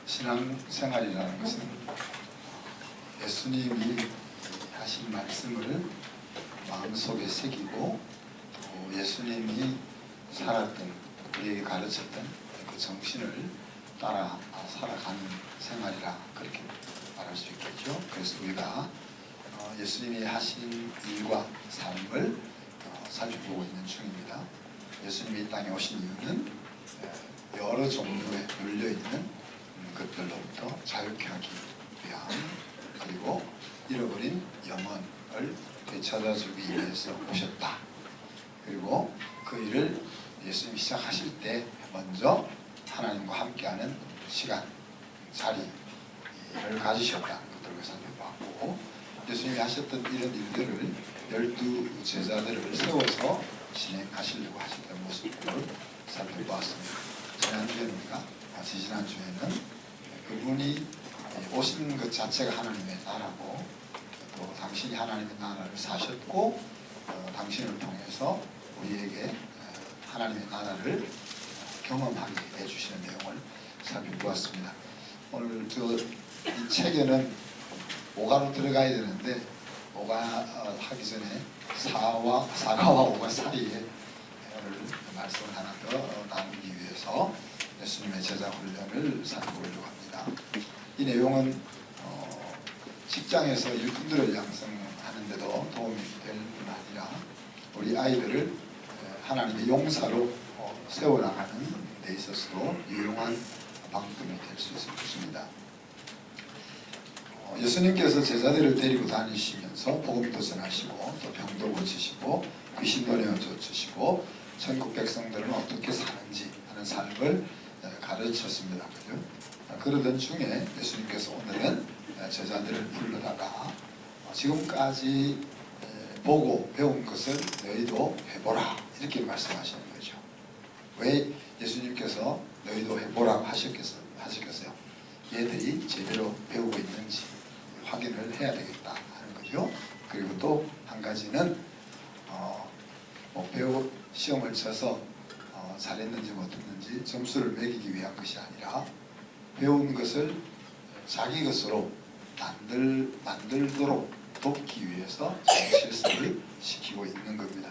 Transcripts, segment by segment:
신앙생활이라는 것은 예수님이 하신 말씀을 마음속에 새기고 또 예수님이 살았던 우리에게 가르쳤던 그 정신을 따라 살아가는 생활이라 그렇게 말할 수 있겠죠. 그래서 우리가 예수님이 하신 일과 삶을 살펴보고 있는 중입니다. 예수님이 이 땅에 오신 이유는 여러 종류의 눌려있는 것들로부터 자유케 하기 위함, 그리고 잃어버린 영혼을 되찾아주기 위해서 오셨다. 그리고 그 일을 예수님이 시작하실 때 먼저 하나님과 함께하는 시간, 자리를 가지셨다는 것들을 살펴봤고, 예수님이 하셨던 이런 일들을 12 제자들을 세워서 진행하시려고 하셨던 모습을 살펴보았습니다. 지지난주에는 그분이 오신 것 자체가 하나님의 나라고, 또 당신이 하나님의 나라를 사셨고, 당신을 통해서 우리에게 하나님의 나라를 경험하게 해주시는 내용을 살펴보았습니다. 오늘 이 책에는 5가로 들어가야 되는데 5가 하기 전에 4가 5가 사이에 오늘 말씀을 하나 더 나누기 위해서 예수님의 제자 훈련을 살펴보려고 합니다. 이 내용은 직장에서 일꾼들을 양성하는 데도 도움이 될 뿐 아니라 우리 아이들을 하나님의 용사로 세워나가는 데 있어서도 유용한 방법이 될 수 있을 것입니다. 예수님께서 제자들을 데리고 다니시면서 복음도 전하시고 또 병도 고치시고 귀신도 내어쫓으시고 천국 백성들은 어떻게 사는지 하는 삶을 가르쳤습니다. 그죠? 그러던 중에 예수님께서 오늘은 제자들을 불러다가 지금까지 보고 배운 것을 너희도 해보라 이렇게 말씀하시는 거죠. 왜 예수님께서 너희도 해보라고 하셨겠어요? 얘들이 제대로 배우고 있는지 확인을 해야 되겠다 하는 거죠. 그리고 또 한 가지는 배우 시험을 쳐서 잘했는지 못했는지 점수를 매기기 위한 것이 아니라 배운 것을 자기 것으로 만들도록 돕기 위해서 실습을 시키고 있는 겁니다.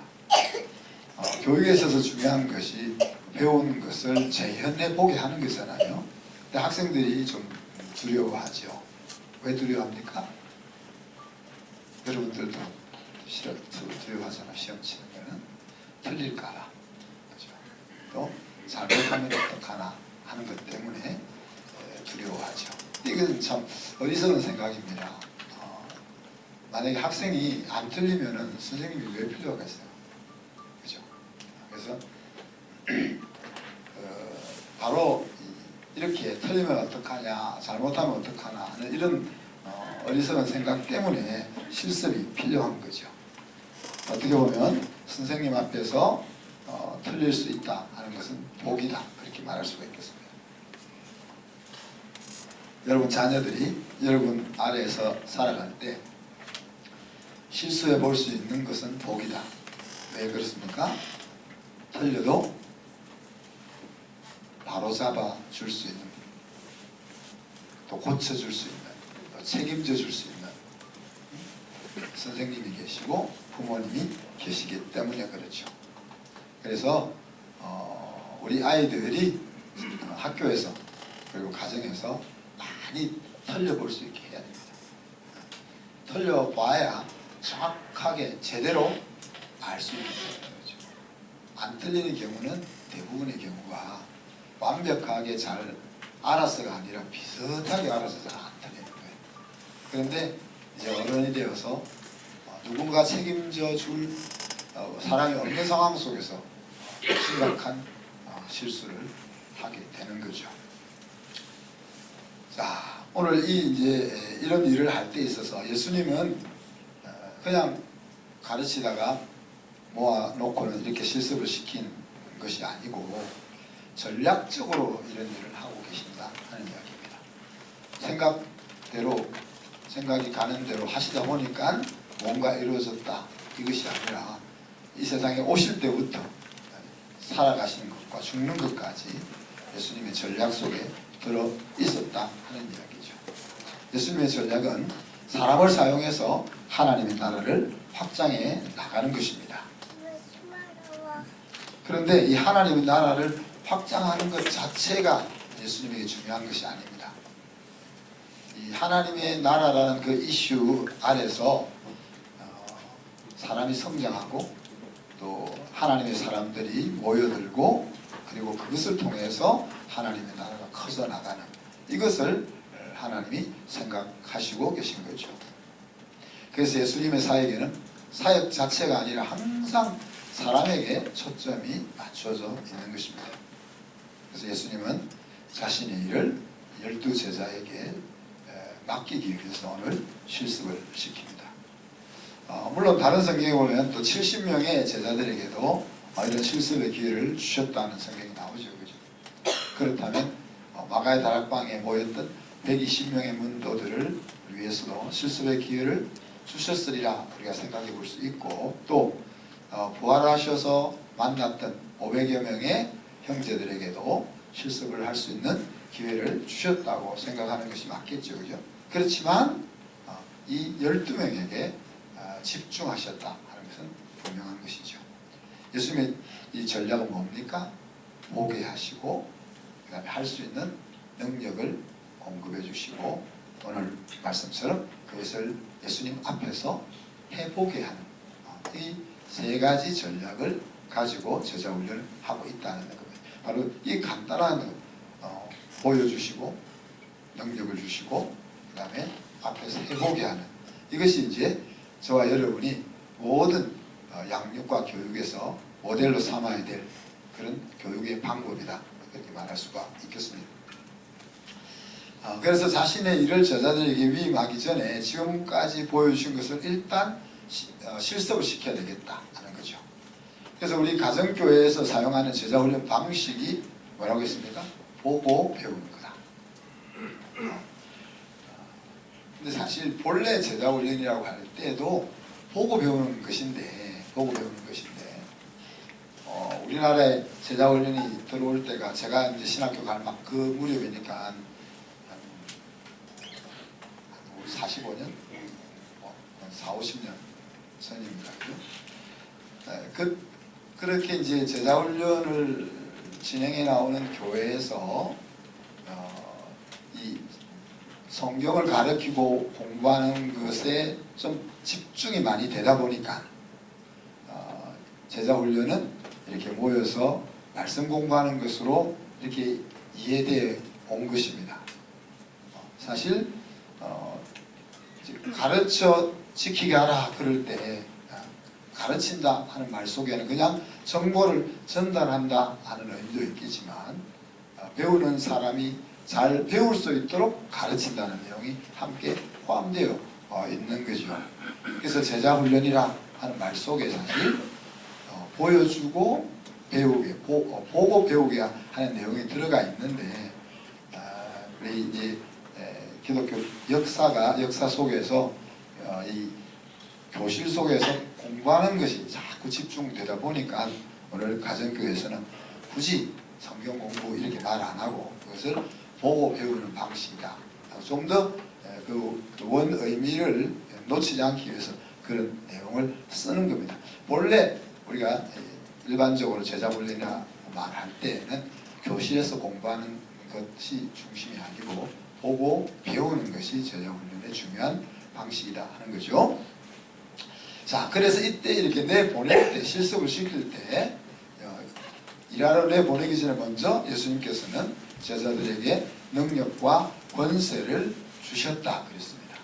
교육에 있어서 중요한 것이 배운 것을 재현해 보게 하는 거잖아요. 근데 학생들이 좀 두려워하죠. 왜 두려워합니까? 여러분들도 두려워하잖아. 시험 치는 거는 틀릴까봐, 그죠? 또 잘못하면 어떡하나 하는 것 때문에 두려워하죠. 이건 참 어리석은 생각입니다. 만약에 학생이 안 틀리면은 선생님이 왜 필요하겠어요? 그죠? 그래서 바로 이렇게 틀리면 어떡하냐, 잘못하면 어떡하나 하는 이런 어리석은 생각 때문에 실습이 필요한 거죠. 어떻게 보면 선생님 앞에서 틀릴 수 있다 하는 것은 복이다, 그렇게 말할 수가 있겠습니다. 여러분 자녀들이 여러분 아래에서 살아갈 때 실수해 볼 수 있는 것은 복이다. 왜 그렇습니까? 틀려도 바로 잡아 줄 수 있는, 또 고쳐줄 수 있는, 또 책임져 줄 수 있는 선생님이 계시고 부모님이 계시기 때문에 그렇죠. 그래서 우리 아이들이 학교에서 그리고 가정에서 많이 틀려볼 수 있게 해야 됩니다. 틀려봐야 정확하게 제대로 알 수 있는 거죠. 안 틀리는 경우는 대부분의 경우가 완벽하게 잘 알아서가 아니라 비슷하게 알아서 잘 안 틀리는 거예요. 그런데 이제 어른이 되어서 누군가 책임져 줄 사람이 없는 상황 속에서 심각한 실수를 하게 되는 거죠. 자, 오늘 이제 이런 일을 할 때 있어서 예수님은 그냥 가르치다가 모아놓고는 이렇게 실습을 시킨 것이 아니고 전략적으로 이런 일을 하고 계신다 하는 이야기입니다. 생각이 가는 대로 하시다 보니까 뭔가 이루어졌다 이것이 아니라 이 세상에 오실 때부터 살아가시는 것과 죽는 것까지 예수님의 전략 속에 들어 있었다 하는 이야기죠. 예수님의 전략은 사람을 사용해서 하나님의 나라를 확장해 나가는 것입니다. 그런데 이 하나님의 나라를 확장하는 것 자체가 예수님에게 중요한 것이 아닙니다. 이 하나님의 나라라는 그 이슈 아래서 사람이 성장하고 또 하나님의 사람들이 모여들고 그리고 그것을 통해서 하나님의 나라가 커져 나가는 이것을 하나님이 생각하시고 계신 거죠. 그래서 예수님의 사역에는 사역 자체가 아니라 항상 사람에게 초점이 맞춰져 있는 것입니다. 그래서 예수님은 자신의 일을 12제자에게 맡기기 위해서 오늘 실습을 시킵니다. 물론 다른 성경에 보면 또 70명의 제자들에게도 이런 실습의 기회를 주셨다는 성경이 나오죠. 그죠? 그렇다면 마가의 다락방에 모였던 120명의 문도들을 위해서도 실습의 기회를 주셨으리라 우리가 생각해 볼 수 있고 또 부활하셔서 만났던 500여 명의 형제들에게도 실습을 할 수 있는 기회를 주셨다고 생각하는 것이 맞겠죠. 그죠? 그렇지만 이 12명에게 집중하셨다 하는 것은 분명한 것이죠. 예수님의 이 전략은 뭡니까? 보게 하시고 그 다음에 할 수 있는 능력을 공급해 주시고 오늘 말씀처럼 그것을 예수님 앞에서 해보게 하는 이 세 가지 전략을 가지고 제자 훈련을 하고 있다는 겁니다. 바로 이 간단한 보여주시고 능력을 주시고 그 다음에 앞에서 해보게 하는 이것이 이제 저와 여러분이 모든 양육과 교육에서 모델로 삼아야 될 그런 교육의 방법이다 그렇게 말할 수가 있겠습니다. 그래서 자신의 일을 제자들에게 위임하기 전에 지금까지 보여주신 것을 일단 실습을 시켜야 되겠다 하는 거죠. 그래서 우리 가정교회에서 사용하는 제자훈련 방식이 뭐라고 했습니까? 보고 배우는 거다. 근데 사실 본래 제자훈련이라고 할 때도 보고 배우는 것인데 우리나라에 제자훈련이 들어올 때가 제가 이제 신학교 갈 막 그 무렵이니까 한 45년? 40-50년 전입니다. 그렇게 이제 제자훈련을 진행해 나오는 교회에서 이 성경을 가르치고 공부하는 것에 좀 집중이 많이 되다 보니까 제자훈련은 이렇게 모여서 말씀 공부하는 것으로 이렇게 이해되어 온 것입니다. 사실 가르쳐 지키게 하라 그럴 때 가르친다 하는 말 속에는 그냥 정보를 전달한다 하는 의미도 있겠지만 배우는 사람이 잘 배울 수 있도록 가르친다는 내용이 함께 포함되어 있는 거죠. 그래서 제자훈련이라 하는 말 속에 사실 보여주고 배우게 보고 배우게 하는 내용이 들어가 있는데 우리 이제 기독교 역사 속에서 이 교실 속에서 공부하는 것이 자꾸 집중되다 보니까 오늘 가정교회에서는 굳이 성경 공부 이렇게 말 안 하고 그것을 보고 배우는 방식이다. 좀 더 그 원 의미를 놓치지 않기 위해서 그런 내용을 쓰는 겁니다. 본래 우리가 일반적으로 제자훈련이라 말할 때는 교실에서 공부하는 것이 중심이 아니고 보고 배우는 것이 제자훈련의 중요한 방식이다 하는 거죠. 자, 그래서 이때 이렇게 내보낼 때 실습을 시킬 때 일하러 내보내기 전에 먼저 예수님께서는 제자들에게 능력과 권세를 주셨다 그랬습니다.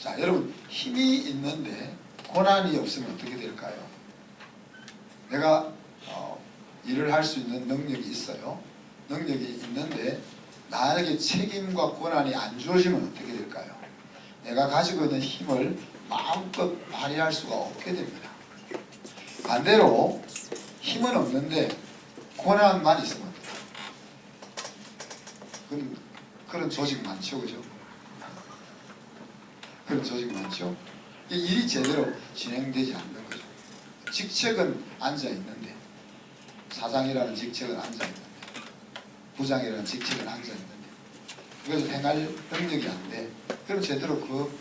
자, 여러분 힘이 있는데 고난이 없으면 어떻게 될까요? 내가 일을 할 수 있는 능력이 있어요. 능력이 있는데 나에게 책임과 권한이 안 주어지면 어떻게 될까요? 내가 가지고 있는 힘을 마음껏 발휘할 수가 없게 됩니다. 반대로 힘은 없는데 권한만 있으면 그런 조직 많죠, 그죠? 그런 조직 많죠? 일이 제대로 진행되지 않는 거죠. 직책은 앉아 있는데 사장이라는 직책은 앉아 있는데 부장이라는 직책에 앉아있는데 그것을 행할 능력이 안 돼. 그럼 제대로 그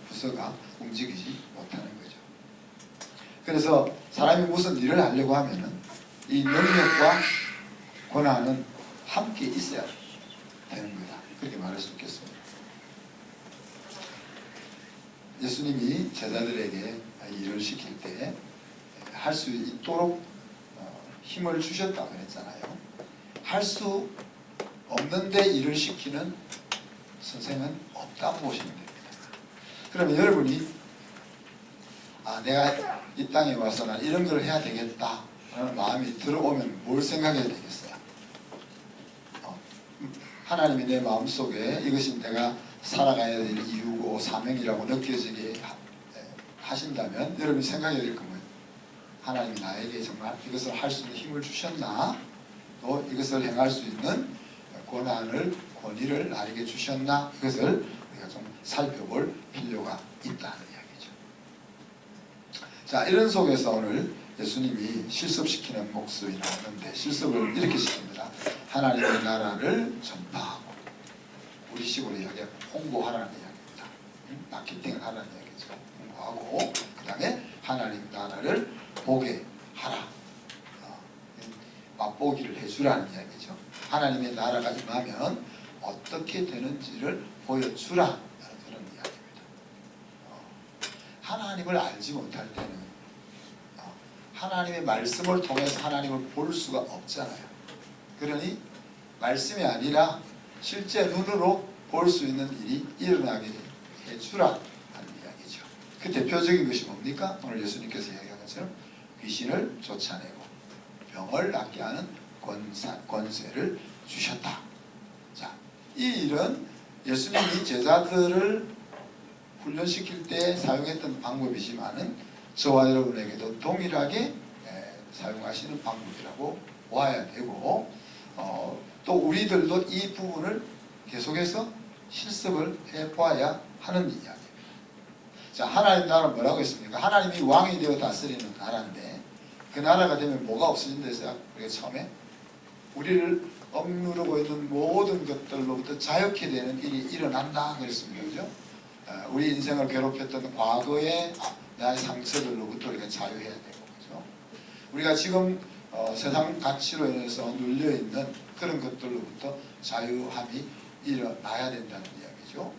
부서가 움직이지 못하는 거죠. 그래서 사람이 무슨 일을 하려고 하면은 이 능력과 권한은 함께 있어야 되는 거다. 그렇게 말할 수 있겠습니다. 예수님이 제자들에게 일을 시킬 때 할 수 있도록 힘을 주셨다고 그랬잖아요. 할 수 없는데 일을 시키는 선생은 없다고 보시면 됩니다. 그러면 여러분이 내가 이 땅에 와서 난 이런 걸 해야 되겠다 하는 마음이 들어오면 뭘 생각해야 되겠어요? 하나님이 내 마음속에 이것이 내가 살아가야 될 이유고 사명이라고 느껴지게 하신다면 여러분이 생각해야 될 건 뭐예요? 하나님이 나에게 정말 이것을 할 수 있는 힘을 주셨나? 또 이것을 행할 수 있는 권위를 나에게 주셨나? 이것을 우리가 좀 살펴볼 필요가 있다는 이야기죠. 자, 이런 속에서 오늘 예수님이 실습시키는 목습이 나오는데 실습을 이렇게 시킵니다. 하나님의 나라를 전파하고, 우리식으로 이야기하면 홍보하라는 이야기입니다. 마케팅을 하라는 이야기죠. 홍보하고 그 다음에 하나님 나라를 보게 하라. 맛보기를 해주라는 이야기죠. 하나님의 나라가 임하면 어떻게 되는지를 보여주라 그런 이야기입니다. 하나님을 알지 못할 때는 하나님의 말씀을 통해서 하나님을 볼 수가 없잖아요. 그러니 말씀이 아니라 실제 눈으로 볼 수 있는 일이 일어나게 해주라 하는 이야기죠. 그 대표적인 것이 뭡니까? 오늘 예수님께서 이야기한 것처럼 귀신을 쫓아내고 병을 낫게 하는 권세를 주셨다. 자, 이 일은 예수님이 제자들을 훈련시킬 때 사용했던 방법이지만은 저와 여러분에게도 동일하게 사용하시는 방법이라고 보아야 되고, 또 우리들도 이 부분을 계속해서 실습을 해봐야 하는 이야기입니다. 자, 하나님 나라는 뭐라고 했습니까? 하나님이 왕이 되어 다스리는 나라인데 그 나라가 되면 뭐가 없어진다해서요? 우리가 처음에 우리를 억누르고 있는 모든 것들로부터 자유케 되는 일이 일어난다 그랬습니다. 그죠? 우리 인생을 괴롭혔던 과거의 나의 상처들로부터 우리가 자유해야 되고, 그죠? 우리가 지금 세상 가치로 인해서 눌려있는 그런 것들로부터 자유함이 일어나야 된다는 이야기죠.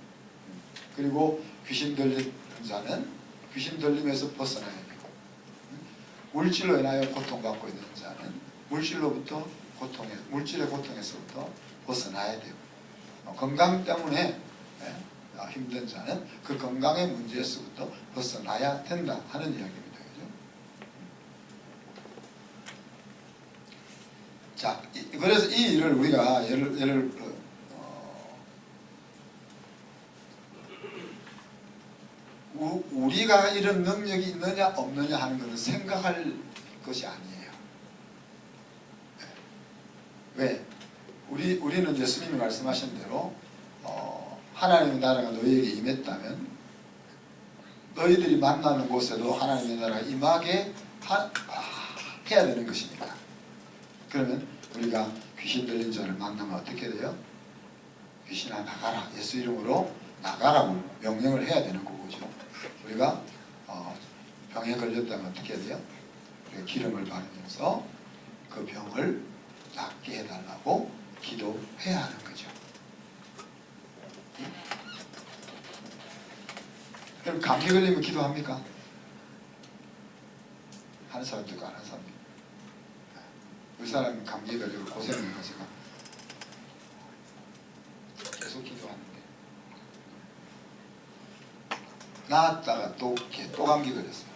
그리고 귀신 들린 자는 귀신 들림에서 벗어나야 되고, 물질로 인하여 고통받고 있는 자는 물질의 고통에서부터 벗어나야 되고, 건강 때문에 힘든 자는 그 건강의 문제에서부터 벗어나야 된다 하는 이야기입니다. 그죠? 자, 그래서 이 일을 우리가 우리가 이런 능력이 있느냐 없느냐 하는 것은 생각할 것이 아니에요. 왜? 우리는 예수님이 말씀하신 대로 하나님의 나라가 너희에게 임했다면 너희들이 만나는 곳에도 하나님의 나라가 임하게 해야 되는 것입니다. 그러면 우리가 귀신 들린 자를 만나면 어떻게 돼요? 귀신아 나가라, 예수 이름으로 나가라고 명령을 해야 되는 거죠. 우리가 병에 걸렸다면 어떻게 해야 돼요? 우리가 기름을 바르면서 그 병을 낫게 해달라고 기도해야 하는 거죠. 그럼 감기 걸리면 기도합니까? 하는 사람도 있고 안 하는 사람도 있고. 우리 사람은 감기 걸리고 고생을 하지만 계속 기도하는데 나았다가 또 감기 걸렸어요.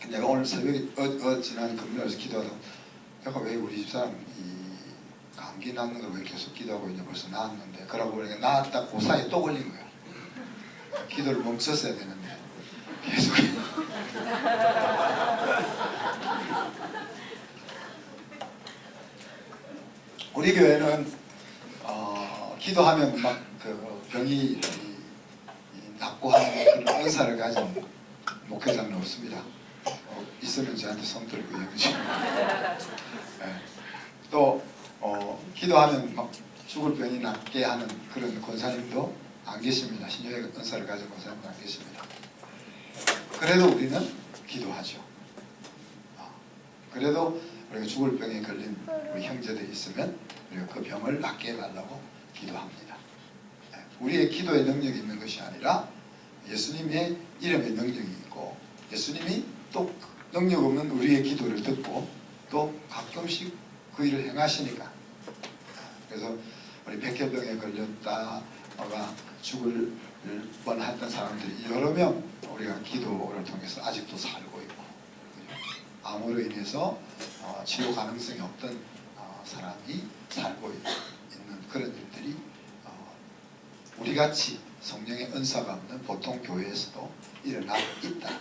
내가 오늘 새벽에 지난 금요일에서 기도하다가 내가 왜 우리 집사람 이 감기 낫는 걸 왜 계속 기도하고 있냐, 벌써 나았는데, 그러고 보니까 나았다 그 사이에 또 걸린 거야. 기도를 멈췄어야 되는데 계속 우리 교회는 기도하면 막 그 병이 낫고 하는 그런 은사를 가진 목회자는 없습니다. 있으면 저한테 손 들고 얘기해 주시고. 또 기도하면 막 죽을 병이 낫게 하는 그런 권사님도 안 계십니다. 신유의 은사를 가진 권사님도 안 계십니다. 그래도 우리는 기도하죠. 그래도 우리가 죽을 병에 걸린 우리 형제들이 있으면 우리가 그 병을 낫게 해달라고 기도합니다. 우리의 기도의 능력이 있는 것이 아니라 예수님의 이름의 능력이 있고, 예수님이 또 능력 없는 우리의 기도를 듣고 또 가끔씩 그 일을 행하시니까. 그래서 우리 백혈병에 걸렸다가 죽을 뻔했던 사람들이 여러 명 우리가 기도를 통해서 아직도 살고 있고, 암으로 인해서 치료 가능성이 없던 사람이 살고 있는 그런 일들이 우리같이 성령의 은사가 없는 보통 교회에서도 일어나고 있다는 이야기입니다.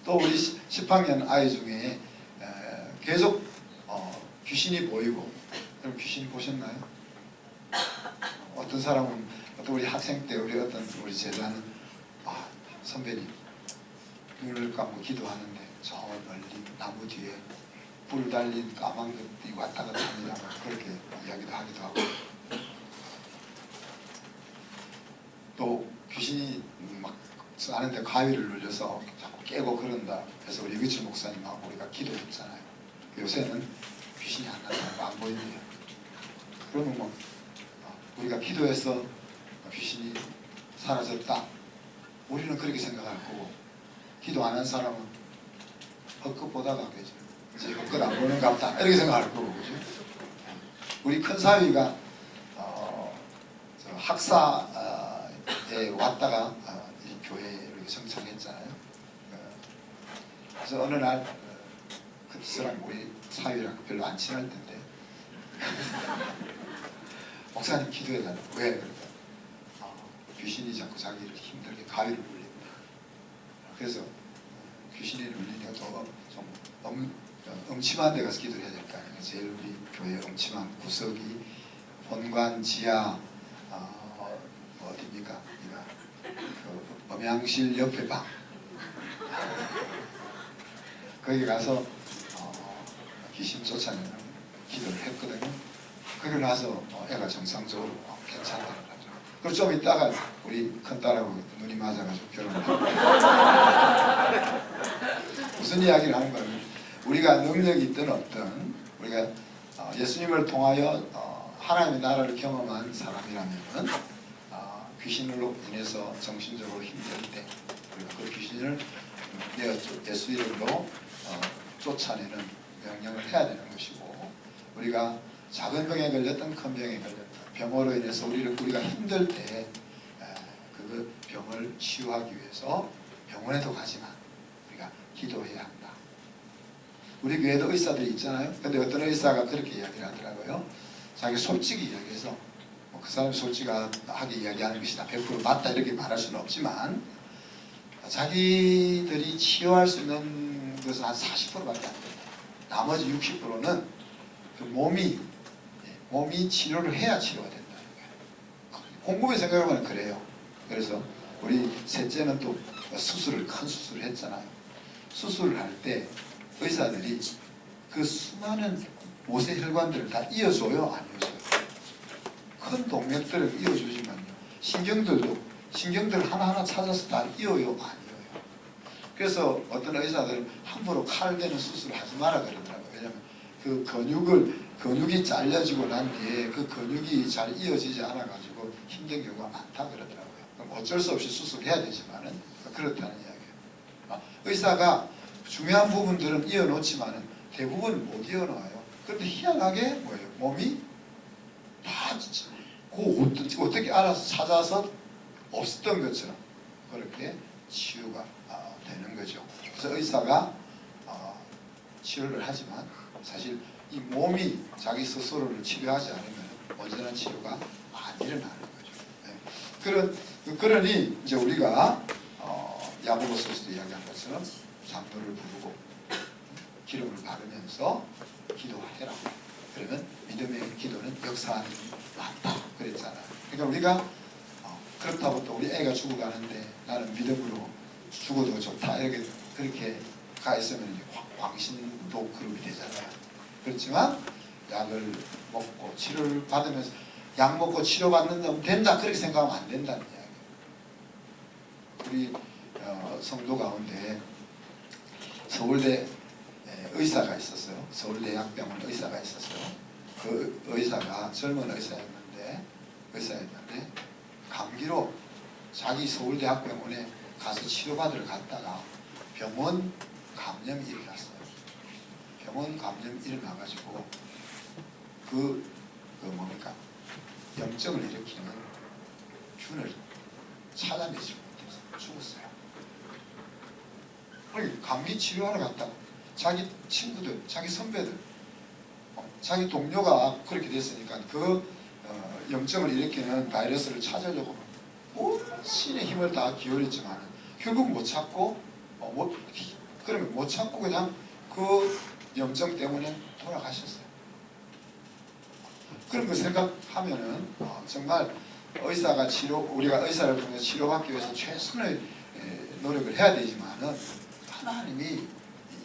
또 우리 10학년 아이 중에 계속 귀신이 보이고, 여러분 귀신 보셨나요? 어떤 사람은, 어떤 우리 학생 때 우리 어떤 우리 제자는 선배님 눈을 감고 기도하는데 저 멀리 나무 뒤에 불 달린 까만 것들이 왔다 갔다 합니다. 그렇게 이야기도 하기도 하고, 또 귀신이 막 하는데 가위를 눌려서 자꾸 깨고 그런다. 그래서 우리 유기철 목사님하고 우리가 기도했잖아요. 요새는 귀신이 안 나타나고 안 보인대요. 그러면 뭐 우리가 기도해서 귀신이 사라졌다, 우리는 그렇게 생각할 거고, 기도 안 한 사람은 헛것 보다가 그죠, 이제 헛것 안 보는가 보다 이렇게 생각할 거고, 그죠? 우리 큰 사위가 학사에 왔다가 이 교회에 이렇게 정착했잖아요. 그래서 어느 날 그 사람 우리 사위랑 별로 안 친할 텐데 목사님 기도해달라고. 왜? 그러니까 귀신이 자꾸 자기를 힘들게 가위를 눌린다. 그래서 귀신이 눌리니까 좀 음침한 데 가서 기도를 해야 될 거 아니에요. 제일 우리 교회 음침한 구석이 본관 지하 어디입니까? 그 엄양실 옆에 방, 거기 가서 귀신 쫓아내는 기도를 했거든요. 거기 나서 애가 정상적으로 괜찮다고 하죠. 그리고 좀 있다가 우리 큰 딸하고 눈이 맞아가지고 결혼을 하고. 무슨 이야기를 하는 거는, 우리가 능력이 있든 없든 우리가 예수님을 통하여 하나님의 나라를 경험한 사람이라면 귀신으로 인해서 정신적으로 힘들 때 우리가 그 귀신을 예수 이름으로 쫓아내는 명령을 해야 되는 것이고, 우리가 작은 병에 걸렸던 큰 병에 걸렸던 병으로 인해서 우리가 힘들 때 그 병을 치유하기 위해서 병원에도 가지만 우리가 기도해야 한다. 우리 교회도 의사들이 있잖아요. 근데 어떤 의사가 그렇게 이야기를 하더라고요. 자기 솔직히 이야기해서 그 사람이 솔직하게 이야기하는 것이 다 100% 맞다 이렇게 말할 수는 없지만, 자기들이 치유할 수 있는 것은 한 40%밖에 안 된다. 나머지 60%는 그 몸이 치료를 해야 치료가 된다. 곰곰이 생각해보면 그래요. 그래서 우리 셋째는 또 큰 수술을 했잖아요. 수술을 할 때 의사들이 그 수많은 모세 혈관들을 다 이어줘요, 안 이어줘요? 큰 동맥들을 이어주지만요, 신경들을 하나하나 찾아서 다 이어요, 안 이어요? 그래서 어떤 의사들은 함부로 칼 대는 수술을 하지 마라 그러더라고요. 왜냐하면 그 근육이 잘려지고 난 뒤에 그 근육이 잘 이어지지 않아가지고 힘든 경우가 많다 그러더라고요. 그럼 어쩔 수 없이 수술해야 되지만은 그렇다는 이야기예요. 의사가 중요한 부분들은 이어놓지만은 대부분 못 이어놓아요. 그런데 희한하게 뭐예요? 몸이 다 어떻게 알아서 찾아서 없었던 것처럼 그렇게 치유가 되는 거죠. 그래서 의사가 치료를 하지만 사실 이 몸이 자기 스스로를 치료하지 않으면 온전한 치료가 안 일어나는 거죠. 네. 그러니 이제 우리가 야고보서에서도 이야기한 것처럼 장로를 부르고 기름을 바르면서 기도해라. 그러면 믿음의 기도는 역사하는 일이 많다 그랬잖아요. 그러니까 우리가 그렇다고 또 우리 애가 죽어가는데 나는 믿음으로 죽어도 좋다 이렇게 그렇게 가 있으면 이제 광신도 그룹이 되잖아요. 그렇지만 약을 먹고 치료를 받으면서 약 먹고 치료받는다면 된다 그렇게 생각하면 안 된다는 이야기. 우리 성도 가운데 서울대 의사가 있었어요. 서울대학병원 의사가 있었어요. 그 의사가 젊은 의사였는데 감기로 자기 서울대학병원에 가서 치료받으러 갔다가 병원 감염이 일어났어요. 병원 감염이 일어나가지고 뭡니까? 염증을 일으키는 균을 찾아내지 못해서 죽었어요. 감기 치료하러 갔다가 자기 친구들, 자기 선배들, 자기 동료가 그렇게 됐으니까 그 염증을 일으키는 바이러스를 찾으려고 온 신의 힘을 다 기울였지만 결국 못 찾고 그러면 못 찾고 그냥 그 염증 때문에 돌아가셨어요. 그런 거 생각하면은 정말 우리가 의사를 통해 치료받기 위해서 최선의 노력을 해야 되지만은 하나님이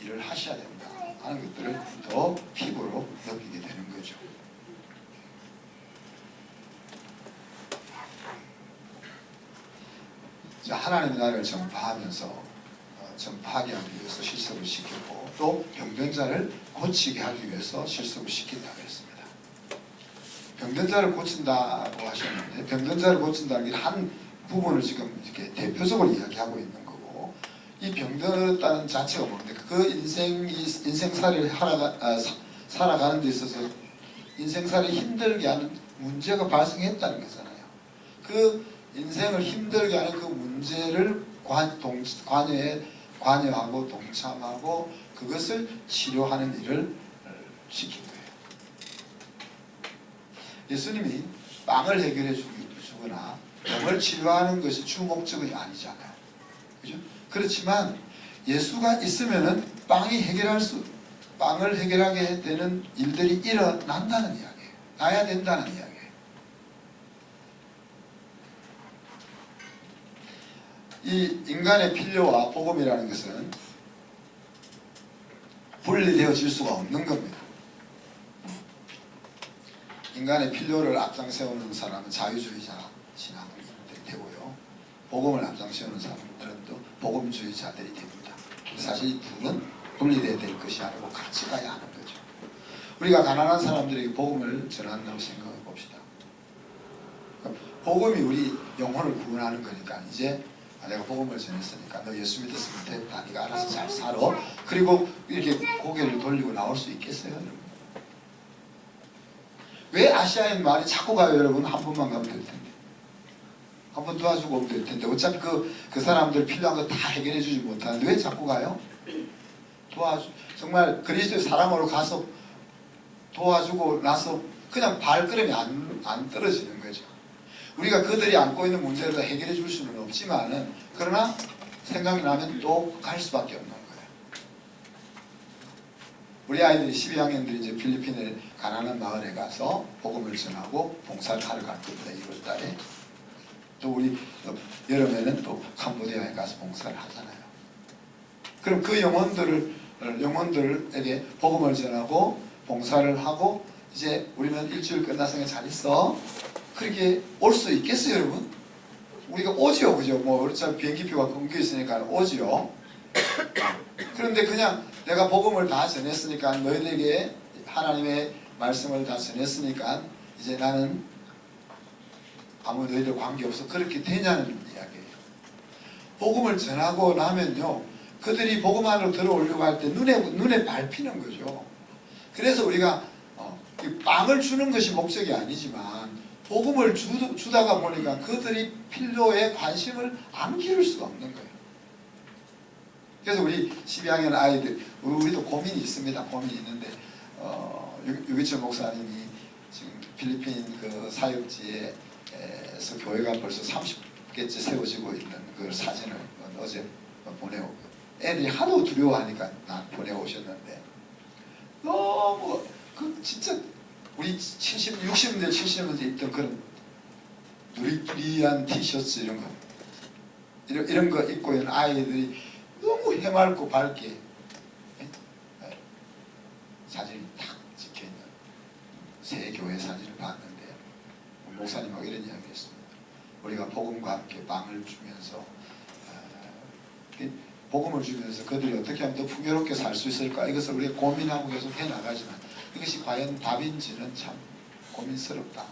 일을 하셔야 된다 하는 것들을 더 피부로 느끼게 되는 거죠. 자, 하나님의 나라를 전파하면서 전파하게 하기 위해서 실습을 시켰고 또 병든 자를 고치게 하기 위해서 실습을 시킨다고 했습니다. 병든 자를 고친다고 하셨는데 병든 자를 고친다는 게 한 부분을 지금 이렇게 대표적으로 이야기하고 있는 거고 이 병들었다는 자체가 뭔데 그 인생살이를 살아가는 데 있어서 인생살이 힘들게 하는 문제가 발생했다는 거잖아요. 그 인생을 힘들게 하는 그 문제를 관여하고 동참하고 그것을 치료하는 일을 시킨 거예요. 예수님이 빵을 해결해 주거나 병을 치료하는 것이 주 목적이 아니잖아요. 그죠? 그렇지만 예수가 있으면은 빵을 해결하게 되는 일들이 일어난다는 이야기예요. 나야 된다는 이야기예요. 이 인간의 필요와 복음이라는 것은 분리되어질 수가 없는 겁니다. 인간의 필요를 앞장세우는 사람은 자유주의자 신앙이 되고요. 복음을 앞장세우는 사람들은 또 복음주의자들이 됩니다. 사실 이 둘은 분리되어야 될 것이 아니고 같이 가야 하는 거죠. 우리가 가난한 사람들에게 복음을 전한다고 생각해 봅시다. 복음이 우리 영혼을 구원하는 거니까 이제 내가 복음을 전했으니까 너 예수 믿었으면 됐다. 네가 알아서 잘 살아. 그리고 이렇게 고개를 돌리고 나올 수 있겠어요? 여러분? 왜 아시아인 말이 자꾸 가요? 여러분 한 번만 가면 될 텐데 한 번 도와주고 오면 될 텐데 어차피 그 사람들 필요한 거 다 해결해 주지 못하는데 왜 자꾸 가요? 정말 그리스도의 사람으로 가서 도와주고 나서 그냥 발걸음이 안 떨어지는 거죠. 우리가 그들이 안고 있는 문제를 다 해결해 줄 수는 없지만은 그러나 생각이 나면 또 갈 수밖에 없는 거예요. 우리 아이들이 12학년들이 이제 필리핀의 가난한 마을에 가서 복음을 전하고 봉사를 하러 갈 겁니다. 1월 달에. 또 우리 여름에는 또 캄보디아에 가서 봉사를 하잖아요. 그럼 그 영혼들에게 복음을 전하고 봉사를 하고 이제 우리는 일주일 끝났으니까 잘 있어. 그렇게 올 수 있겠어요, 여러분? 우리가 오지요, 그죠? 뭐 어차피 비행기표가 끊겨 있으니까 오지요. 그런데 그냥 내가 복음을 다 전했으니까 너희들에게 하나님의 말씀을 다 전했으니까 이제 나는 아무 너희들 관계없어 그렇게 되냐는 이야기예요. 복음을 전하고 나면요 그들이 복음 안으로 들어오려고 할 때 눈에 밟히는 거죠. 그래서 우리가 빵을 주는 것이 목적이 아니지만 복음을 주다가 보니까 그들이 필요에 관심을 안 기울 수가 없는 거예요. 그래서 우리 12학년 아이들 우리도 고민이 있습니다. 고민이 있는데 유기철 목사님이 지금 필리핀 그 사역지에서 교회가 벌써 30개째 세워지고 있는 그 사진을 어제 보내오고 애들이 하도 두려워하니까 보내오셨는데 너무 그 진짜 우리 60년대 70년대 입던 그런 누리끼리한 티셔츠 이런 거 입고 있는 아이들이 너무 해맑고 밝게 사진이 탁 찍혀있는 새 교회 사진을 봤는데 목사님하고 이런 이야기했습니다. 우리가 복음과 함께 빵을 주면서 복음을 주면서 그들이 어떻게 하면 더 풍요롭게 살 수 있을까, 이것을 우리가 고민하고 계속 해나가지만 이것이 과연 답인지는 참 고민스럽다.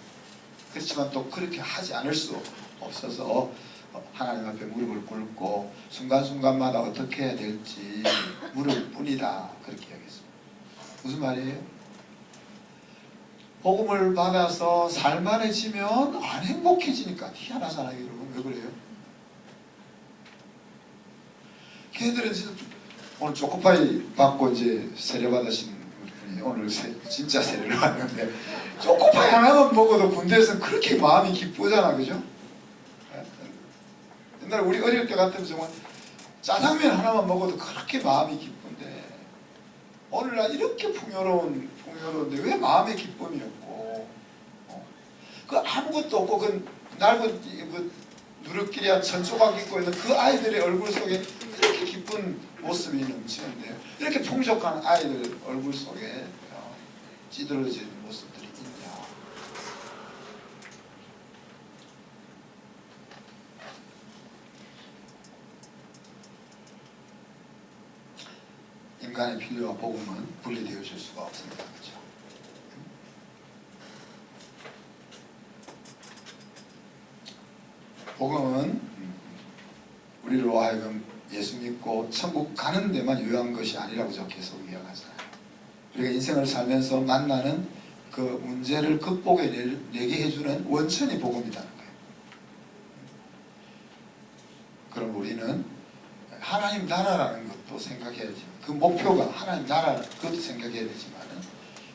그렇지만 또 그렇게 하지 않을 수 없어서 하나님 앞에 무릎을 꿇고 순간순간마다 어떻게 해야 될지 물을 뿐이다, 그렇게 이야기했습니다. 무슨 말이에요? 복음을 받아서 살만해지면 안 행복해지니까. 희한하잖아요 여러분. 왜 그래요? 걔들은 오늘 초코파이 받고 이제 세례 받으신 분이 오늘 진짜 세례를 받는데 초코파이 하나만 먹어도 군대에서는 그렇게 마음이 기쁘잖아, 그죠? 옛날에 우리 어릴 때 같으면 정말 짜장면 하나만 먹어도 그렇게 마음이 기쁜데 오늘날 이렇게 풍요로운데 왜 마음의 기쁨이 없고, 그 아무것도 없고 그 낡은 그 누르끼리한 전조각 입고 있는 그 아이들의 얼굴 속에 이렇게 기쁜 모습이 넘치는데요. 이렇게 풍족한 아이들 얼굴 속에 찌들어진 모습들이 있냐. 인간의 필요와 복음은 분리되어질 수가 없습니다. 그렇죠? 복음은 우리로 하여금 예수 믿고 천국 가는 데만 유효한 것이 아니라고 저 계속 이야기하잖아요. 우리가 인생을 살면서 만나는 그 문제를 극복해내게 해주는 원천이 복음이라는 거예요. 그럼 우리는 하나님 나라라는 것도 생각해야지, 그 목표가 하나님 나라 그것도 생각해야 되지만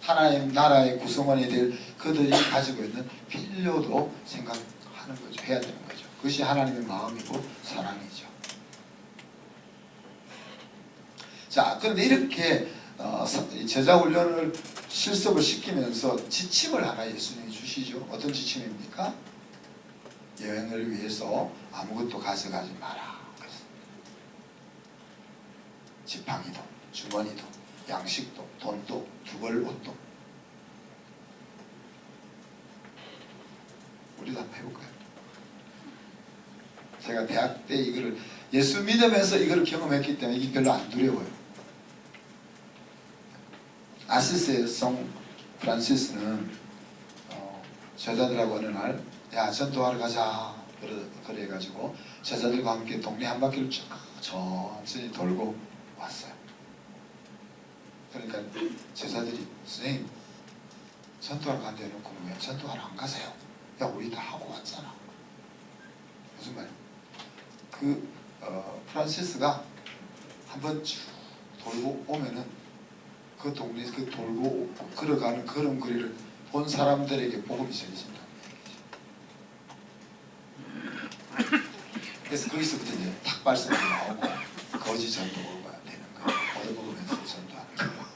하나님 나라의 구성원이 될 그들이 가지고 있는 필요도 생각하는 거죠. 해야 되는 거죠. 그것이 하나님의 마음이고 사랑이죠. 자, 그런데 이렇게 제자 훈련을 실습을 시키면서 지침을 하나 예수님이 주시죠. 어떤 지침입니까? 여행을 위해서 아무것도 가져가지 마라. 지팡이도, 주머니도, 양식도, 돈도, 두벌 옷도. 우리 다 해볼까요? 제가 대학 때 이거를 예수 믿으면서 이걸 경험했기 때문에 이게 별로 안 두려워요. 아시스의 성 프란시스는 제자들하고 어느 날 야 전도하러 가자 그래가지고 제자들과 함께 동네 한 바퀴를 쭉 천천히 돌고 왔어요. 그러니까 제자들이 선생님 전도하러 간다 해놓고 왜 전도하러 안 가세요? 야 우리 다 하고 왔잖아. 무슨 말이야? 그 프란시스가 한번 쭉 돌고 오면은 그 동네 그 돌고 걸어가는 걸음걸이를 본 사람들에게 복음이 전해진다. 그래서 거기서부터 이제 탁 발성이 나오고 거지 전도가 되는 거예요. 얻어먹으면서 전도하는 거예요.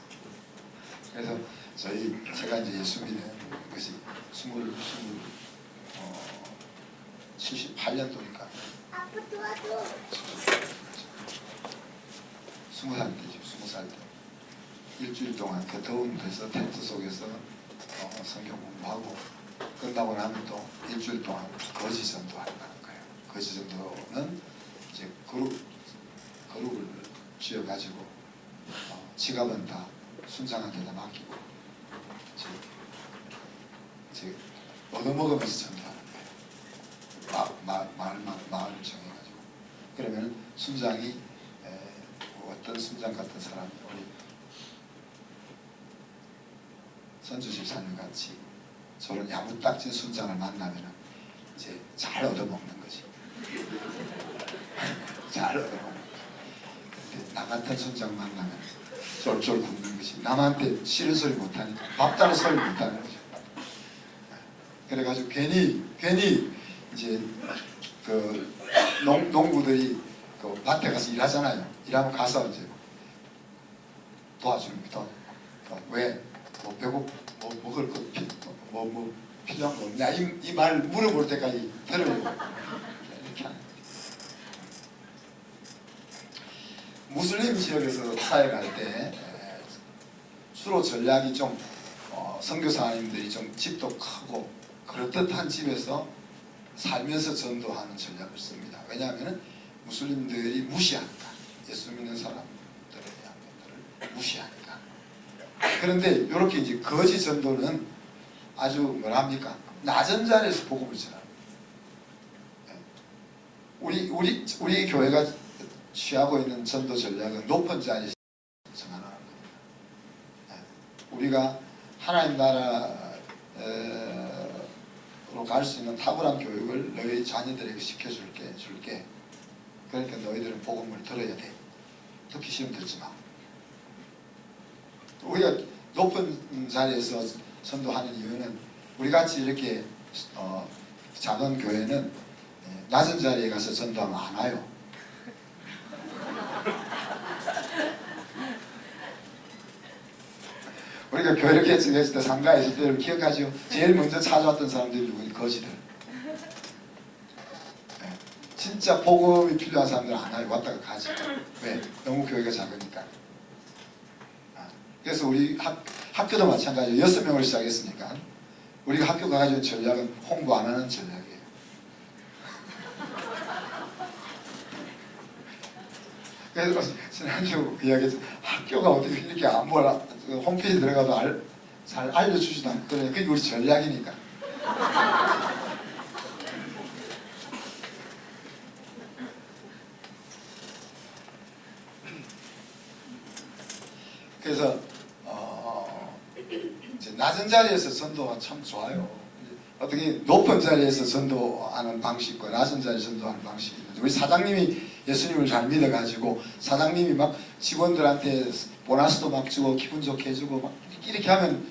그래서 제가 이제 예수 믿는 것이 78년도니까 20살 때죠. 20살 때 일주일 동안 그 더운 데서 텐트 속에서 성경 공부하고 끝나고 나면 또 일주일 동안 거지 전도하는 거예요. 거지 전도는 이제 그룹을 쥐어가지고 지갑은 다 순장한테다 맡기고 이제 얻어먹으면서 전도하는 거예요. 마을을 정해가지고. 그러면 순장이 어떤 순장 같은 사람이 우리 선주 집사님 같이 저런 야무딱진 순장을 만나면 이제 잘 얻어먹는 거지. 잘 얻어먹는 거지. 나 같은 순장 만나면 쫄쫄 굶는 것이, 남한테 싫은 소리 못하니까 밥다는 소리 못하는 거죠. 그래가지고 괜히 이제 그 농부들이 그 밭에 가서 일하잖아요. 일하면 가서 이제 도와줍니다. 왜? 먹을 거 필요한 거 없냐? 이 말 물어볼 때까지 들으려고 이렇게 하는 거예요. 무슬림 지역에서 사역할 때 주로 전략이 좀 선교사님들이 좀 집도 크고 그럴듯한 집에서 살면서 전도하는 전략을 씁니다. 왜냐하면 무슬림들이 무시하니까, 예수 믿는 사람들에 대한 것들을 무시하니까. 그런데 이렇게 이제 거지 전도는 아주 뭐랍니까? 낮은 자리에서 복음을 전하는. 우리 교회가 취하고 있는 전도 전략은 높은 자리에서 전하는 겁니다. 우리가 하나님 나라로 갈 수 있는 탁월한 교육을 너희 자녀들에게 줄게. 그러니까 너희들은 복음을 들어야 돼. 듣기 싫으면 듣지 마. 우리가 높은 자리에서 전도하는 이유는 우리같이 이렇게 작은 교회는 낮은 자리에 가서 전도하면 안 와요. 우리가 교회를 개척했을 때 상가했을 때를 기억하죠? 제일 먼저 찾아왔던 사람들이 누구니? 거지들. 진짜 복음이 필요한 사람들은 안 와요. 왔다가 가지. 왜? 너무 교회가 작으니까. 그래서 우리 학교도 마찬가지예요. 6명을 시작했으니까 우리가 학교 가가지고 전략은 홍보 안 하는 전략이에요. 그래서 지난주 이야기했죠. 학교가 어떻게 이렇게 안 몰라. 홈페이지 들어가도 잘 알려주지도 않거든요. 그게 우리 전략이니까. 그래서 이제 낮은 자리에서 전도가 참 좋아요. 어떻게 높은 자리에서 전도하는 방식과 낮은 자리에서 전도하는 방식이 있는데, 우리 사장님이 예수님을 잘 믿어가지고 사장님이 막 직원들한테 보너스도 막 주고 기분 좋게 해주고 막 이렇게 하면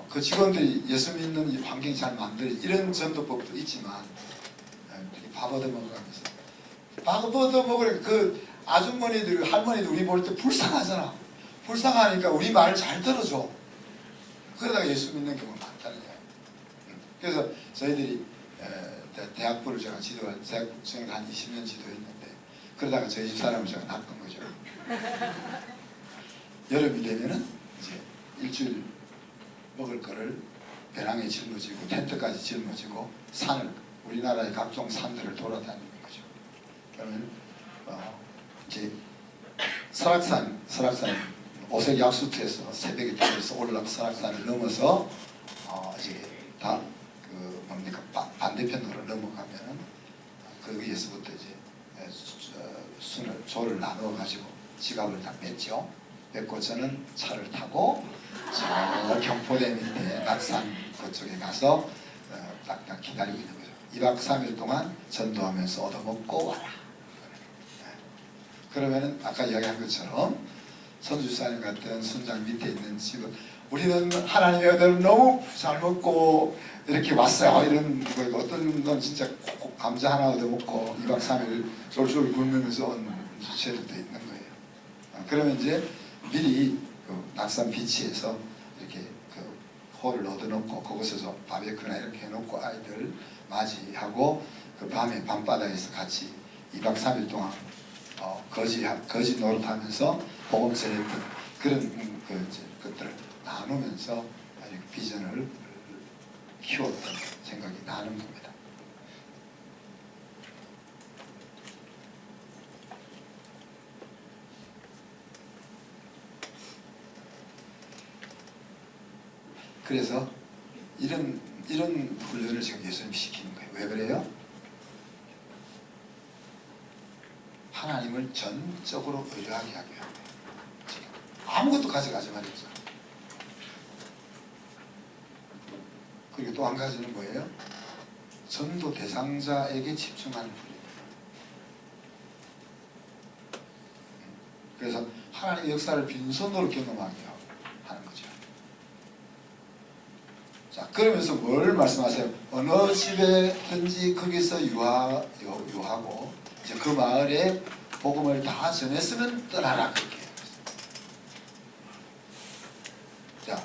그 직원들이 예수 믿는 환경이 잘 만들어. 이런 전도법도 있지만 밥 얻어먹으면서 밥 얻어먹으니까 그 아주머니들 할머니들 우리 볼 때 불쌍하잖아. 불쌍하니까 우리 말을 잘 들어줘. 그러다가 예수 믿는 경우가 많다는 거예요. 그래서 저희들이 대학부를 제가 지도할, 대학생을 한 20년 지도했는데 그러다가 저희 집 사람을 제가 낚은 거죠. 여름이 되면은 이제 일주일 먹을 거를 배낭에 짊어지고 텐트까지 짊어지고 산을, 우리나라의 각종 산들을 돌아다니는 거죠. 그러면 이제 설악산 오색 약수터에서 새벽에 뛰어서 올라가 설악산을 넘어서 이제 다 그 뭡니까 반대편으로 넘어가면은 거기에서부터 이제 조를 나누어 가지고 지갑을 다 뺐죠. 뺐고 저는 차를 타고 저 경포대 밑에 낙산 그쪽에 가서 딱 기다리고 있는 거죠. 2박 3일 동안 전도하면서 얻어먹고 와라. 그러면은 아까 이야기한 것처럼 선주사님 같은 순장 밑에 있는 집은 우리는 하나님의 은혜를 너무 잘 먹고 이렇게 왔어요. 이런 거, 어떤 건 진짜 감자 하나 얻어먹고 2박 3일 졸졸 굶으면서 온 주체들도 있는 거예요. 그러면 이제 미리 그 낙산 비치에서 이렇게 그 홀을 얻어놓고 거기서 바베큐나 이렇게 해놓고 아이들 맞이하고 그 밤에 밤바다에서 같이 2박 3일 동안 거지 노릇하면서 복음 전했던 그런 것들을 나누면서 비전을 키웠던 생각이 나는 겁니다. 그래서 이런 훈련을 지금 예수님이 시키는 거예요. 왜 그래요? 하나님을 전적으로 의뢰하게 하게 합니다. 지금 아무것도 가져가지 말했죠. 그리고 또 한 가지는 뭐예요? 전도 대상자에게 집중하는 훈련이에요. 그래서 하나님의 역사를 빈손으로 경험하게 하는 거죠. 자, 그러면서 뭘 말씀하세요? 어느 집에든지 거기서 유하고 이제 그 마을에 복음을 다 전했으면 떠나라, 그렇게. 자,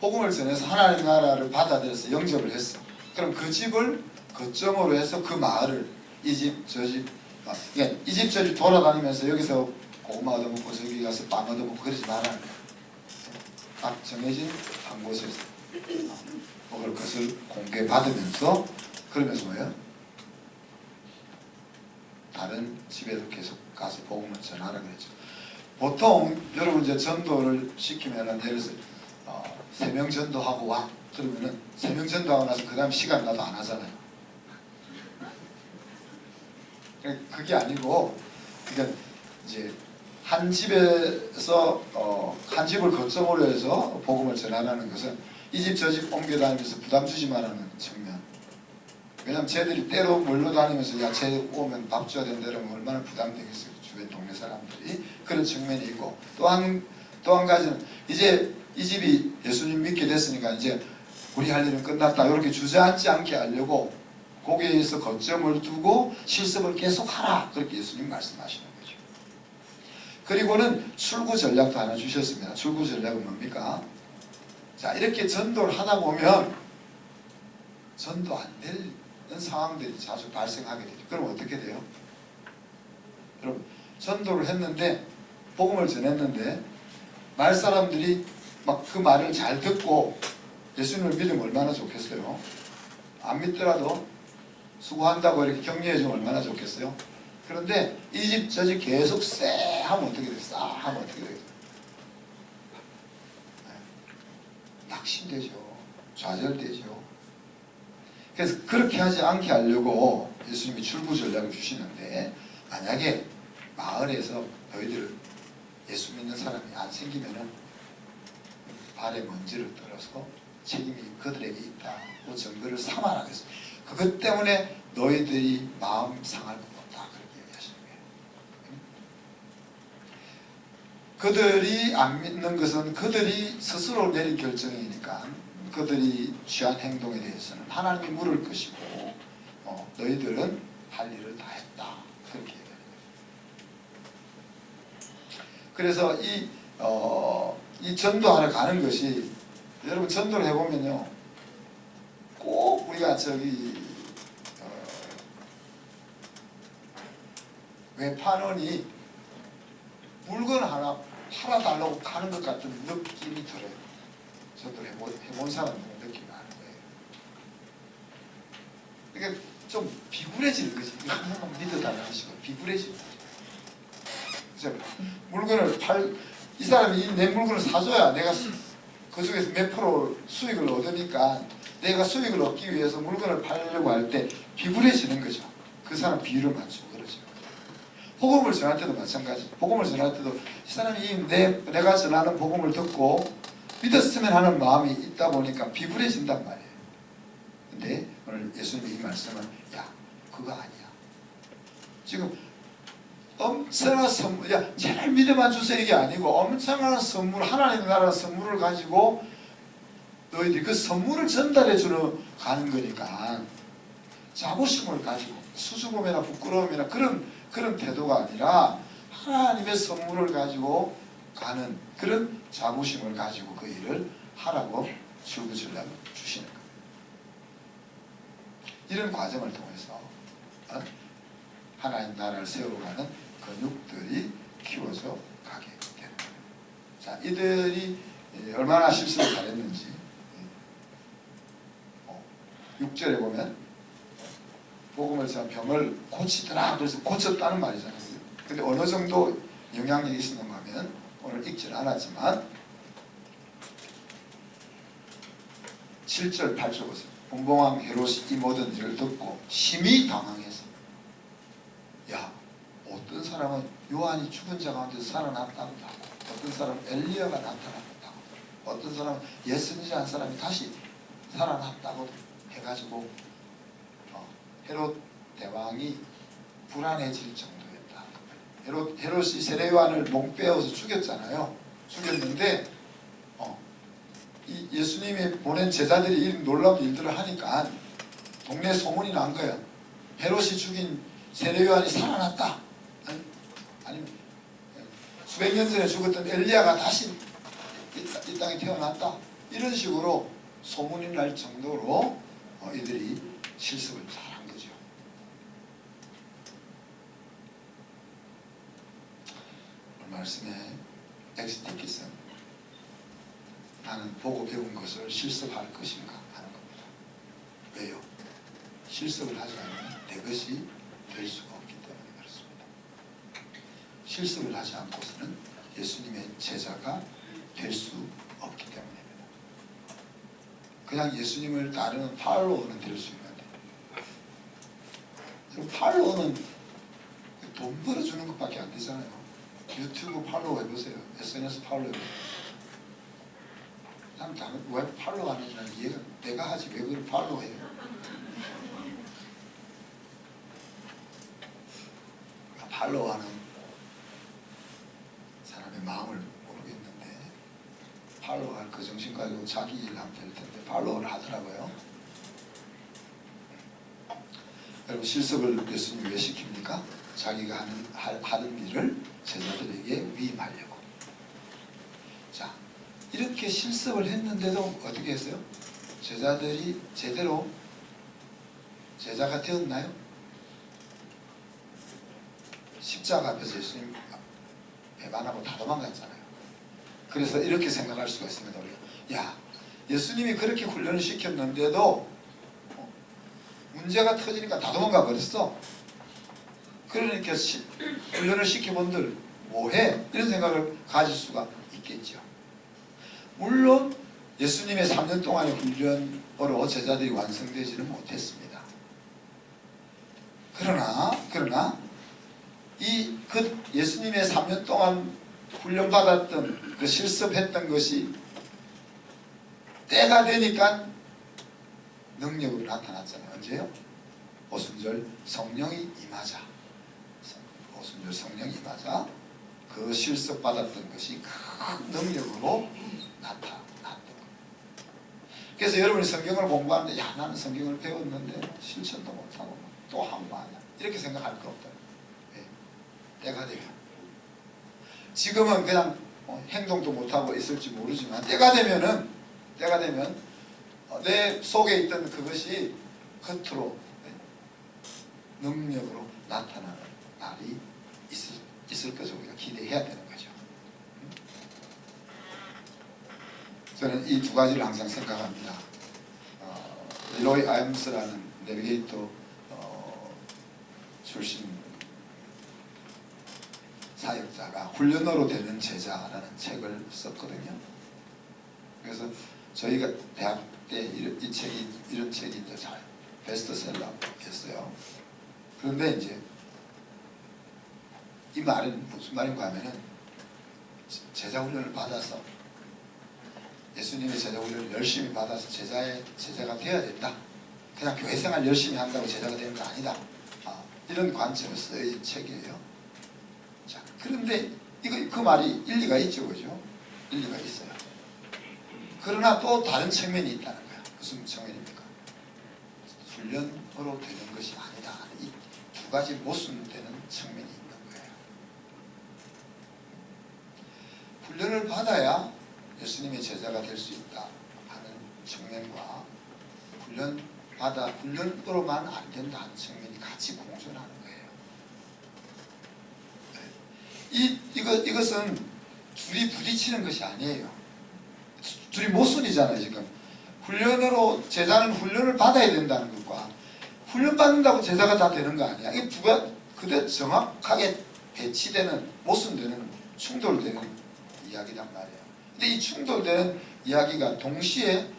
복음을 전해서 하나님 나라를 받아들여서 영접을 했어. 그럼 그 집을 거점으로 해서 그 마을을 이 집 저 집, 그러니까 이 집 저 집 돌아다니면서 여기서 고구마 얻어먹고 저기 가서 빵 얻어먹고 그러지 말라는 거야. 딱 정해진 한 곳에서 먹을 것을 공개받으면서 그러면서 뭐예요? 다른 집에도 계속 가서 복음을 전하라 그랬죠. 보통 여러분 이제 전도를 시키면은 예를 들어서 3명 전도하고 와 그러면은 3명 전도하고 나서 그 다음 시간 나도 안 하잖아요. 그게 아니고 그러니까 이제 한 집에서 한 집을 거점으로 해서 복음을 전하라는 것은 이 집 저 집 옮겨 다니면서 부담 주지 말라는 측면. 왜냐면 쟤들이 때로 몰러 다니면서 야 쟤 오면 밥 줘야 된다 이러면 얼마나 부담되겠어요. 주변 동네 사람들이. 그런 측면이 있고 또 한 가지는 이제 이 집이 예수님 믿게 됐으니까 이제 우리 할 일은 끝났다 이렇게 주저앉지 않게 하려고 거기에서 거점을 두고 실습을 계속하라 그렇게 예수님 말씀하시는 거죠. 그리고는 출구 전략도 하나 주셨습니다. 출구 전략은 뭡니까? 자, 이렇게 전도를 하다 보면 전도 안 되는 상황들이 자주 발생하게 되죠. 그럼 어떻게 돼요? 여러분, 전도를 했는데 복음을 전했는데 말 사람들이 막 그 말을 잘 듣고 예수님을 믿으면 얼마나 좋겠어요? 안 믿더라도 수고한다고 이렇게 격려해주면 얼마나 좋겠어요? 그런데 이 집 저 집 계속 쎄 하면 어떻게 돼요? 싸 하면 어떻게 돼요? 낙심되죠. 좌절되죠. 그래서 그렇게 하지 않게 하려고 예수님이 출구 전략을 주시는데 만약에 마을에서 너희들 예수 믿는 사람이 안 생기면은 발에 먼지를 떨어서 책임이 그들에게 있다고 증거를 삼아라 그래서 그것 때문에 너희들이 마음 상할 것 없다 그렇게 얘기하시는 거예요. 그들이 안 믿는 것은 그들이 스스로 내린 결정이니까 그들이 취한 행동에 대해서는 하나님이 물을 것이고 너희들은 할 일을 다 했다 그렇게 얘기하는 거예요. 그래서 이 전도하러 가는 것이 여러분 전도를 해보면요 꼭 우리가 외판원이 물건 하나 팔아달라고 가는 것 같은 느낌이 들어요. 저도 해본 사람들은 느낌이 나는 거예요. 그러니까 좀 비굴해지는 거지. 이거 한 번만 믿어달라는 식으로 비굴해지는 거죠. 물건을 이 사람이 내 물건을 사줘야 내가 그 중에서 몇 프로 수익을 얻으니까 내가 수익을 얻기 위해서 물건을 팔려고 할 때 비굴해지는 거죠. 그 사람 비율을 맞추고 그러죠. 복음을 전할 때도 마찬가지. 복음을 전할 때도 이 사람이 내가 전하는 복음을 듣고 믿었으면 하는 마음이 있다 보니까 비굴해진단 말이에요. 근데 오늘 예수님이 이 말씀은 야 그거 아니야. 지금 엄청난 선물, 야 제발 믿어만 주세요 이게 아니고 엄청난 선물, 하나님 나라 선물을 가지고 너희들이 그 선물을 전달해 주러 가는 거니까 자부심을 가지고 수줍음이나 부끄러움이나 그런 태도가 아니라 하나님의 선물을 가지고 가는 그런 자부심을 가지고 그 일을 하라고 출구 전략을 주시는 거예요. 이런 과정을 통해서 하나님 나라를 세워가는 근육들이 키워져 가게 되는 거예요. 자, 이들이 얼마나 실수를 잘했는지 6절에 보면 복음을 전한 병을 고치더라 그래서 고쳤다는 말이잖아요. 근데 어느 정도 영향력이 있었는가 하면 오늘 읽지는 않았지만 7절 8절 보세요. 분봉왕 헤롯이 이 모든 일을 듣고 심히 당황해서 야 어떤 사람은 요한이 죽은 자 가운데서 살아났다고 하고 어떤 사람은 엘리야가 나타났다고 어떤 사람은 예수님이 한 사람이 다시 살아났다고 해가지고 헤롯 대왕이 불안해질 정도였다. 헤롯이 세례 요한을 몽 빼어서 죽였잖아요. 죽였는데 이 예수님이 보낸 제자들이 이 놀라운 일들을 하니까 동네 소문이 난 거예요. 헤롯이 죽인 세례 요한이 살아났다. 아니면 수백 년 전에 죽었던 엘리야가 다시 이 땅에 태어났다. 이런 식으로 소문이 날 정도로 이들이 실습을 잘한 거죠. 오늘 말씀에 엑스티키슨 나는 보고 배운 것을 실습할 것인가 하는 겁니다. 왜요? 실습을 하지 않으면 내 것이 될 수가 없기 때문에 그렇습니다. 실습을 하지 않고서는 예수님의 제자가 될 수 없기 때문입니다. 그냥 예수님을 따르는 팔로워는 될 수 있는데, 팔로워는 돈 벌어주는 것밖에 안 되잖아요. 유튜브 팔로워 해보세요. SNS 팔로워 해보세요. 난 왜 팔로우 하는지 난 이해가, 내가 하지 왜 그걸 팔로우 해요? 팔로우 하는 사람의 마음을 모르겠는데, 팔로우 할 그 정신 가지고 자기 일 하면 될 텐데, 팔로우를 하더라고요. 여러분, 실습을 예수님이 왜 시킵니까? 자기가 하는 일을 제자들에게 위임하려고. 자, 이렇게 실습을 했는데도 어떻게 했어요? 제자들이 제대로 제자가 되었나요? 십자가 앞에서 예수님 배반하고 다 도망갔잖아요. 그래서 이렇게 생각할 수가 있습니다. 우리가. 야, 예수님이 그렇게 훈련을 시켰는데도 문제가 터지니까 다 도망가 버렸어. 그러니까 훈련을 시켜본들 뭐해? 이런 생각을 가질 수가 있겠죠. 물론 예수님의 3년 동안의 훈련으로 제자들이 완성되지는 못했습니다. 그러나 그 예수님의 3년 동안 훈련받았던 그 실습했던 것이 때가 되니까 능력으로 나타났잖아요. 언제요? 오순절 성령이 임하자. 오순절 성령이 임하자 그 실습받았던 것이 큰 능력으로 나타났던 거예요. 그래서 여러분이 성경을 공부하는데, 야, 나는 성경을 배웠는데 실천도 못하고 또 한 거 아니야, 이렇게 생각할 거 없다. 왜? 때가 되면, 지금은 그냥 행동도 못하고 있을지 모르지만 때가 되면 내 속에 있던 그것이 겉으로 능력으로 나타나는 날이 있을 것을 우리가 기대해야 되는 거죠. 저는 이 두 가지를 항상 생각합니다. 로이 아임스라는 내비게이터 출신 사역자가 훈련으로 되는 제자라는 책을 썼거든요. 그래서 저희가 대학 때 이런 책이 이제 잘 베스트셀러였어요. 그런데 이제 이 말은 무슨 말인가 하면은, 제자 훈련을 받아서 예수님의 제자 훈련을 열심히 받아서 제자가 되어야 된다. 그냥 교회 생활 열심히 한다고 제자가 되는 거 아니다. 이런 관점에서 쓰여진 책이에요. 자, 그런데 그 말이 일리가 있죠, 그죠? 일리가 있어요. 그러나 또 다른 측면이 있다는 거야. 무슨 측면입니까? 훈련으로 되는 것이 아니다. 이 두 가지 모순되는 측면이 있는 거예요. 훈련을 받아야 예수님의 제자가 될 수 있다 하는 측면과, 훈련으로만 안 된다 하는 측면이 같이 공존하는 거예요. 이것은 둘이 부딪히는 것이 아니에요. 둘이 모순이잖아요. 지금 제자는 훈련을 받아야 된다는 것과, 훈련받는다고 제자가 다 되는 거 아니야. 이 두가 그대로 정확하게 배치되는, 모순되는, 충돌되는 이야기란 말이에요. 근데 이 충돌되는 이야기가 동시에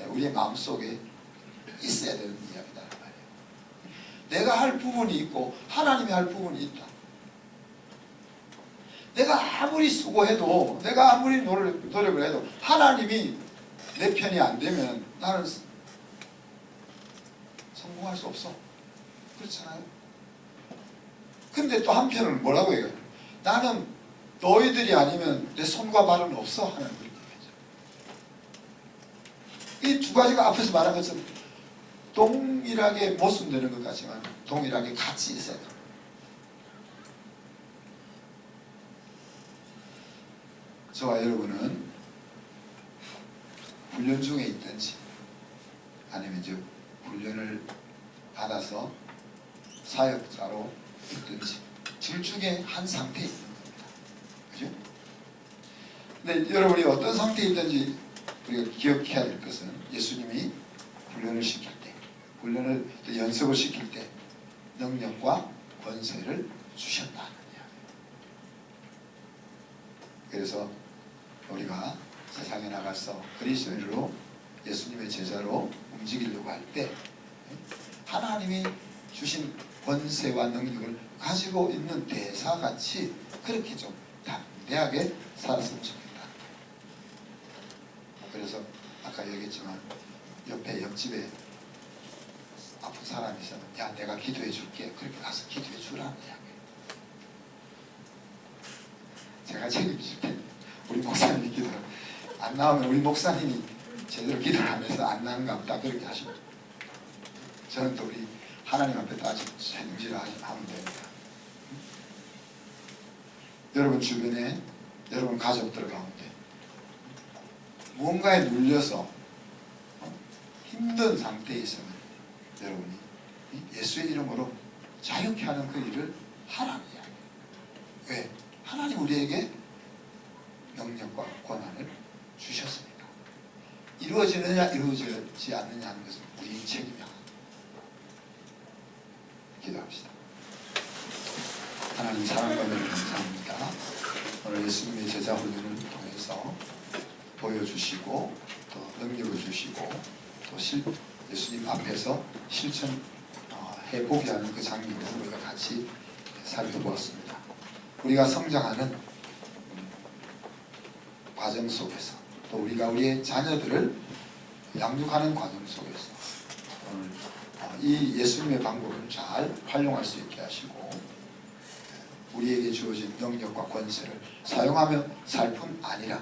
우리의 마음속에 있어야 되는 이야기란 말이에요. 내가 할 부분이 있고 하나님이 할 부분이 있다. 내가 아무리 수고해도, 내가 아무리 노력을 해도 하나님이 내 편이 안 되면 나는 성공할 수 없어. 그렇잖아요. 근데 또 한편은 뭐라고 해요? 나는 너희들이 아니면 내 손과 발은 없어 하는 그런 얘기죠. 이 두 가지가 앞에서 말한 것은 동일하게 모순되는 것 같지만 동일하게 같이 있어야 돼요. 저와 여러분은 훈련 중에 있든지 아니면 이제 훈련을 받아서 사역자로 있든지 둘 중에 한 상태에 있는 겁니다. 그죠? 근데 여러분이 어떤 상태에 있든지 우리가 기억해야 될 것은 예수님이 훈련을 시킬 때, 훈련을 또 연습을 시킬 때 능력과 권세를 주셨다는 이야기. 그래서 우리가 세상에 나가서 그리스도인으로 예수님의 제자로 움직이려고 할 때 하나님이 주신 권세와 능력을 가지고 있는 대사같이 그렇게 좀 담대하게 살았으면 좋겠다. 그래서 아까 얘기했지만 옆집에 아픈 사람이 있으면 야 내가 기도해 줄게. 그렇게 가서 기도해 주라는 이야기예요. 제가 책임질 테니 우리 목사님이 기도를 안 나오면 우리 목사님이 제대로 기도를 안 해서 안 나은가 보다 그렇게 하시면 저는 또 우리 하나님 앞에 따지 책임지라 하면 됩니다. 여러분 주변에 여러분 가족들 가운데 무언가에 눌려서 힘든 상태에 있으면 여러분이 예수의 이름으로 자유케 하는 그 일을 하라는 이야기예요. 왜? 하나님 우리에게 능력과 권한을 주셨습니다. 이루어지느냐 이루어지지 않느냐 하는 것은 우리의 책임이야. 기도합시다. 하나님 사랑과 은혜를 감사합니다. 오늘 예수님의 제자 훈련을 통해서 보여주시고 또 능력을 주시고 또 예수님 앞에서 실천해보게 하는 그 장면을 우리가 같이 살펴보았습니다. 우리가 성장하는 과정 속에서 또 우리가 우리의 자녀들을 양육하는 과정 속에서 오늘 이 예수님의 방법을 잘 활용할 수 있게 하시고 우리에게 주어진 능력과 권세를 사용하며 살 뿐 아니라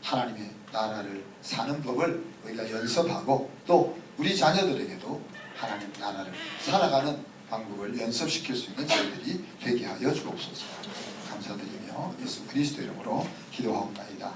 하나님의 나라를 사는 법을 우리가 연습하고 또 우리 자녀들에게도 하나님 나라를 살아가는 방법을 연습시킬 수 있는 저희들이 되게 하여 주옵소서. 감사드리며 예수 그리스도 이름으로 기도하옵나이다.